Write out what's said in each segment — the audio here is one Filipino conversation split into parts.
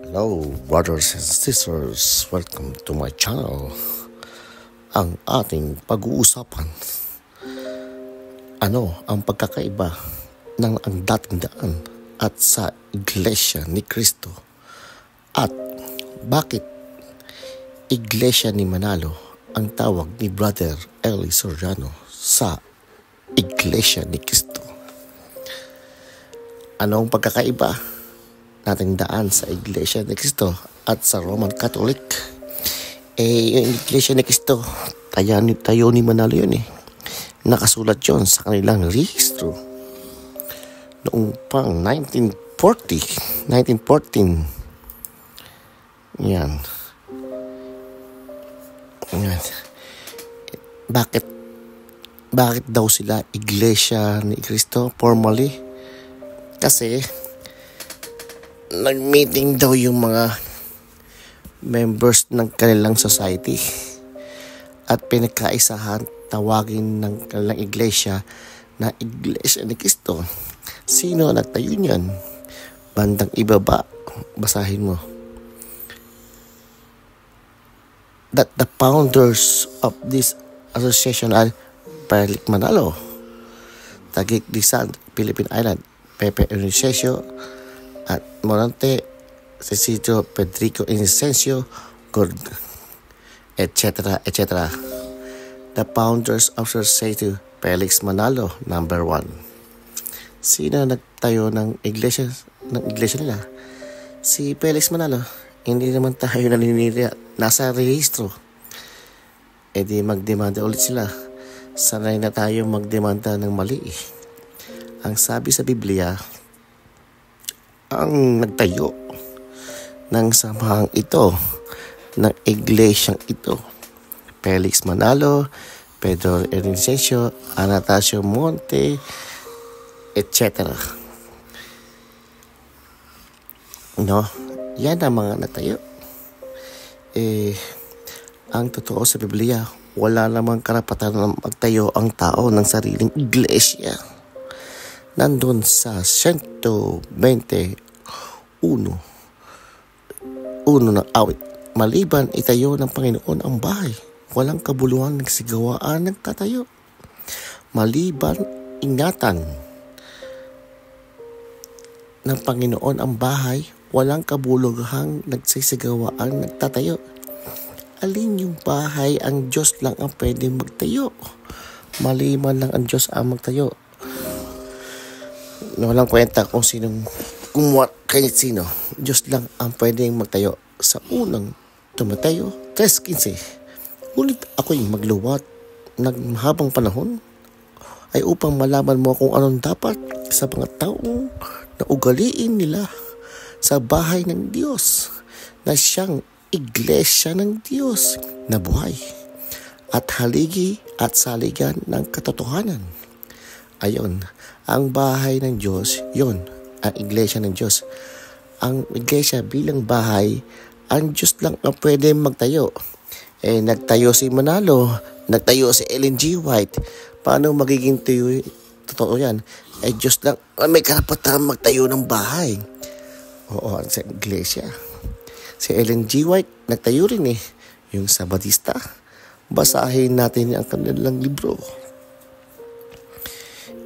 Hello, brothers and sisters. Welcome to my channel. Ang ating pag-uusapan. Ano ang pagkakaiba ng ang dating daan at sa Iglesia ni Cristo? At bakit Iglesia ni Manalo ang tawag ni Brother Eli Soriano sa Iglesia ni Cristo? Ano ang pagkakaiba nating daan sa Iglesia ni Cristo at sa Roman Catholic? Yung Iglesia ni Cristo, tayo ni Manalo yun eh. Nakasulat yun sa kanilang rehistro noong pang 1914. Yan. Bakit daw sila Iglesia ni Cristo formally? Kasi nag-meeting daw yung mga members ng kanilang society at pinagkaisahan tawagin ng kanilang iglesia na Iglesia ni Cristo. Sino nagtayo niyan? Bandang ibaba, basahin mo. That the founders of this association are Perlik Manalo, Taguig Rizal, Philippine Island, Pepe Inocencio at Morante, Cecilio Pedrico Inocencio, etc. The founders of Society Felix Manalo, number 1. Sino nagtayo ng iglesia nila? Si Felix Manalo. Hindi naman tayo naninira. Nasa rehistro. E di magdemanda ulit sila. Sanay na tayo magdemanda ng mali. Ang sabi sa Biblia, ang nagtayo ng samahang ito, ng iglesyang ito, Felix Manalo, Pedro Inocencio, Anastasio Monte, etc. No? Yan ang mga natayo. Ang totoo sa Biblia, wala namang karapatan na magtayo ang tao ng sariling iglesia. Nandun sa 121 ng awit. Maliban itayo ng Panginoon ang bahay, walang kabuluhan nagsigawaan nagtatayo. Maliban ingatan ng Panginoon ang bahay, walang kabuluhang nagsisigawaan nagtatayo. Alin yung bahay? Ang Diyos lang ang pwedeng magtayo. Maliban lang ang Diyos ang magtayo. Walang kwenta kung sinong kumuha kahit sino. Diyos lang ang pwedeng magtayo. Sa unang tumatayo, 3:15. Ngunit ako'y magluwat ng mahabang panahon ay upang malaman mo kung anong dapat sa mga taong na ugaliin nila sa bahay ng Diyos na siyang Iglesia ng Diyos na buhay at haligi at saligan ng katotohanan. Ayon, ang bahay ng Diyos, yun, ang Iglesia ng Diyos. Ang Iglesia bilang bahay, ang Diyos lang ang pwede magtayo. Nagtayo si Manalo, nagtayo si Ellen G. White. Paano magiging tayo? Totoo yan. Diyos lang may karapatan magtayo ng bahay. Oo, sa Iglesia. Si Ellen G. White, nagtayo rin eh. Yung Sabadista. Basahin natin ang kanilang libro.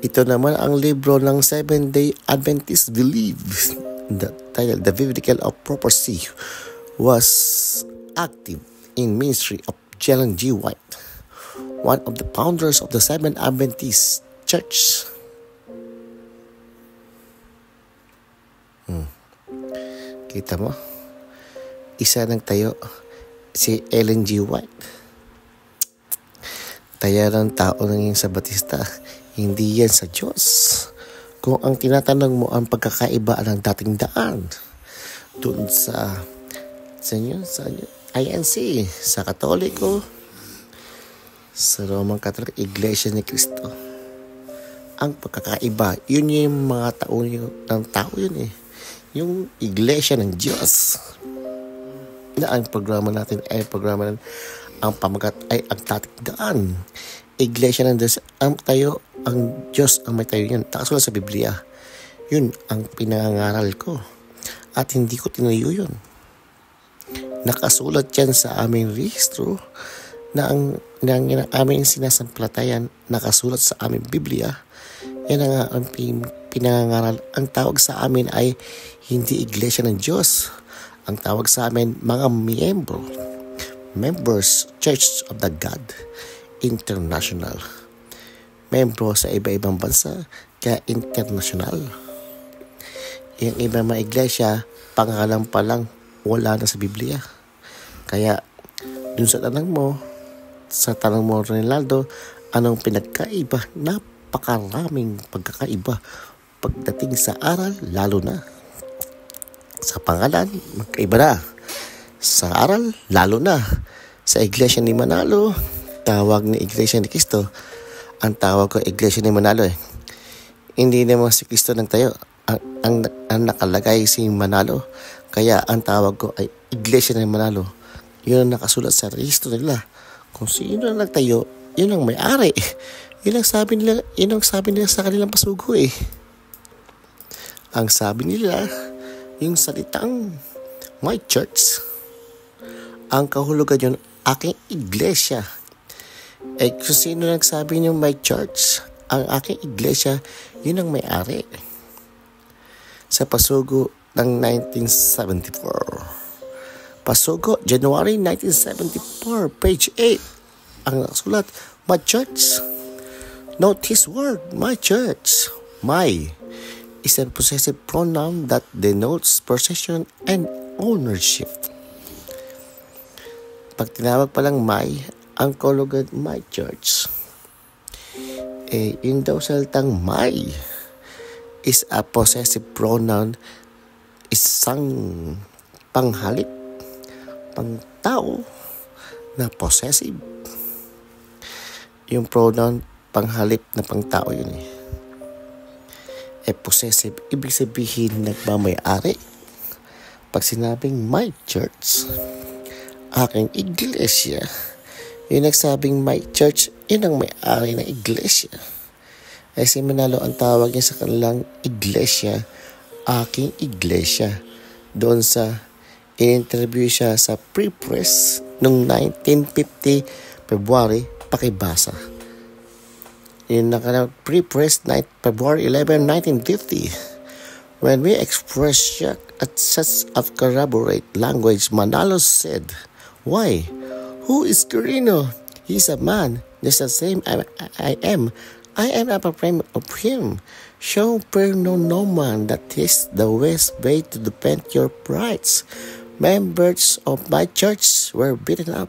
Ito naman ang libro ng Seventh-day Adventist Believe. The title, The Biblical of Prophecy, was active in ministry of Ellen G. White, one of the founders of the Seventh Adventist Church. Kita mo? Isa nagtayo, si Ellen G. White. Taya ng tao naging Sabatista. Hindi yan sa Diyos. Kung ang tinatanong mo ang pagkakaiba ng dating daan doon sa INC, sa Katoliko, sa Roman Catholic, Iglesia ni Cristo, ang pagkakaiba, yun yung mga tao ng tao yun eh. Yung Iglesia ng Diyos na ang programa natin ang pamagat ay ang dating daan. Iglesia ng Diyos ang tayo, ang Diyos ang may tayo yan. Takasulat sa Biblia. Yun ang pinangangaral ko. At hindi ko tinayo yun. Nakasulat yan sa aming rehistro na ang aming sinasampalatayan, nakasulat sa aming Biblia. Yan ang pinangangaral. Ang tawag sa amin ay hindi Iglesia ng Diyos. Ang tawag sa amin, mga members, Church of the God International. Membro sa iba-ibang bansa, kaya international. Yung ibang mga iglesia, pangalan pa lang, wala na sa Biblia. Kaya, dun sa tanong mo, Ronaldo, anong pinagkaiba? Napakaraming pagkakaiba pagdating sa aral, lalo na. Sa pangalan, magkaiba na. Sa aral, lalo na. Sa Iglesia ni Manalo, tawag ni Iglesia ni Cristo. Ang tawag ko, Iglesia ni Manalo eh. Hindi naman si Cristo nagtayo. Ang nakalagay si Manalo. Kaya ang tawag ko ay Iglesia ni Manalo. Yun ang nakasulat sa rehistro nila. Kung sino ang nagtayo, yun ang may-ari. Yun ang sabi nila sa kanilang pasugo eh. Ang sabi nila, yung salitang my church, ang kahulugan yun, aking iglesia. Eh kung sino nagsabi niyo my church, ang aking iglesia, yun ang may-ari. Sa pasugo ng 1974. Pasugo, January 1974, page 8. Ang sulat, my church. Note his word, my church. My is a possessive pronoun that denotes possession and ownership. Pag tinawag pa lang my, ang kahulugan my church. Yun daw salitang my is a possessive pronoun, isang panghalip, pang tao na possessive. Yung pronoun panghalip na pang tao yun eh. Possessive, ibig sabihin nagmamay-ari. Pag sinabing my church, aking iglesia, yung nagsabing my church, yun ang may-ari ng iglesia. Si Manalo, ang tawag niya sa kanilang iglesia, aking iglesia. Doon sa in-interview siya sa pre-press noong 1950 February, pakibasa. In pre-press February 11, 1950, when we expressed shock at such of corroborate language, Manalo said, "Why? Who is Quirino? He's a man, just the same I am. I am a frame of him. Show per no man that is the best way to defend your rights. Members of my church were beaten up.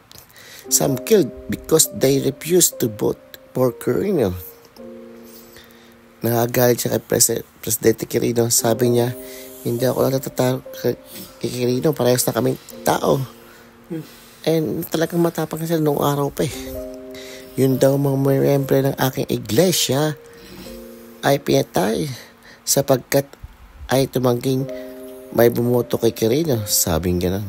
Some killed because they refused to vote for Quirino." Nakagalit siya kay Presidente Quirino. Sabi niya, hindi ako natatakot kay Quirino. Parehas na kaming tao. And talagang matapang siya noong araw pa eh. Yun daw mga membre ng aking iglesia ay pinatay sapagkat ay tumangging may bumoto kay Quirino. Sabing gano'n.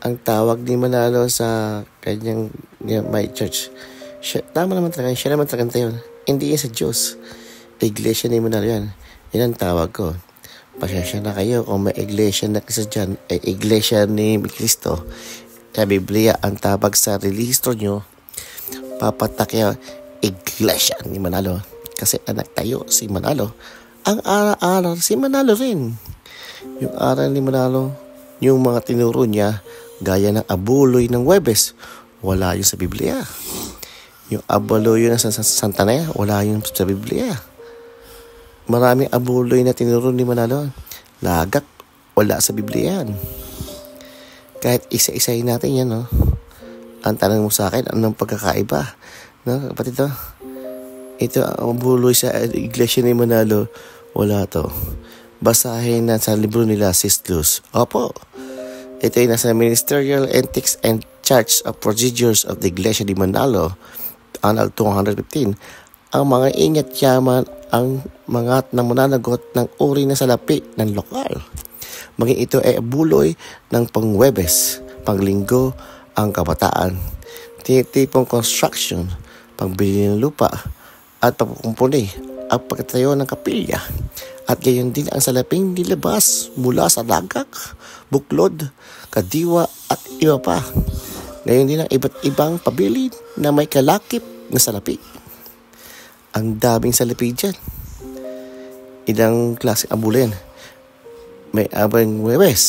Ang tawag ni Manalo sa kanyang my church, tama naman talaga, siya naman talaga tayo. Hindi yan sa Diyos. Iglesia ni Manalo yan. Yan ang tawag ko. Pasensya na kayo kung may iglesia na kasi dyan, iglesia ni Cristo. Sa Biblia, ang tawag sa rehistro nyo, papatak iglesia ni Manalo. Kasi anak tayo si Manalo. Ang aral si Manalo rin. Yung aral ni Manalo, yung mga tinuro niya, gaya ng abuloy ng Huwebes, wala yun sa Biblia. Yung abuloy na sa Santa Naya, wala yun sa Biblia. Maraming abuloy na tinuro ni Manalo. Lagak, wala sa Biblia yan. Kahit isa-isahin natin yan, no? Ang tanong mo sa akin, anong pagkakaiba? No, kapatid to? Ito, ang abuloy sa iglesia ni Manalo, wala to. Basahin na sa libro nila, Sistus. Opo. Ito ay nasa Ministerial Ethics and Charts of Procedures of the Iglesia ni Manalo, Annal 215. Ang mga ingat yaman ang mga mananagot ng uri na salapi ng lokal. Maging ito ay abuloy ng pangwebes, panglinggo, ang kabataan, tinitipong construction, pangbili ng lupa, at pagkukumpuni, ang pagtayo ng kapilya, at gayon din ang salaping nilabas mula sa lagak, buklod, kadiwa at iba pa. Ngayon din ang iba't ibang pabili na may kalakip na salapi. Ang daming salapi dyan. Ilang klase abulo yan. May abang Huwebes,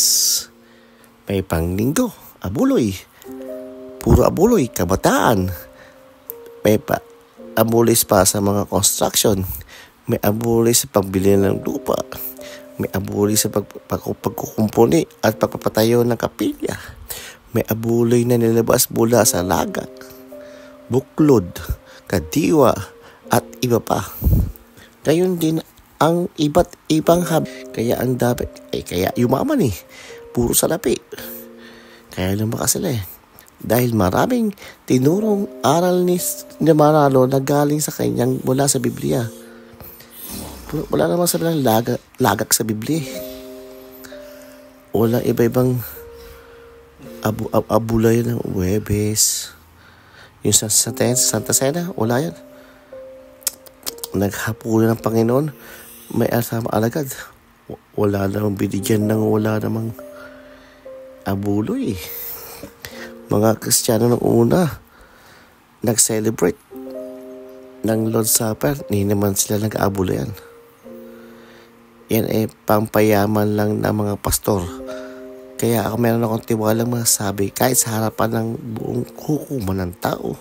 may Panglinggo, abuloy, puro abuloy, kabataan. May abuloy pa sa mga construction. May abuloy sa pagbili ng lupa. May abuloy sa pagkukumpuni at pagpapatayo ng kapilya. May abuloy na nilabas mula sa lagat, buklod, kadiwa, at iba pa. Gayon din ang iba't ibang kaya ang dapat, kaya yumaman puro salapi. Kaya lumakas sila dahil maraming tinurong aral ni Manalo na galing sa kanyang mula sa Biblia. Wala naman sabilang lagak sa Biblia. Wala iba-ibang abulay ng Huwebes. Yung sa Santa Cena, wala yan. Naghapunan ng Panginoon, may asama alagad. Wala namang binigyan ng wala namang abuloy. Mga Kristiyano ng una, nag-celebrate ng Lord's Supper, hindi naman sila nag-aabulo yan. Yan pampayaman lang ng mga pastor. Kaya ako meron akong tiwalang masasabi kahit sa harapan ng buong hukuman ng tao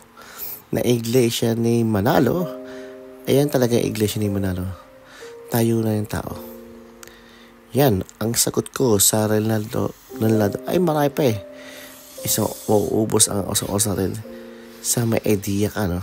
na iglesia ni Manalo, ayan talaga yung iglesia ni Manalo. Tayo na yung tao. Yan, ang sagot ko sa Ronaldo ay marami pa Isang mauubos ang osang-osa rin sa may idea ka, no?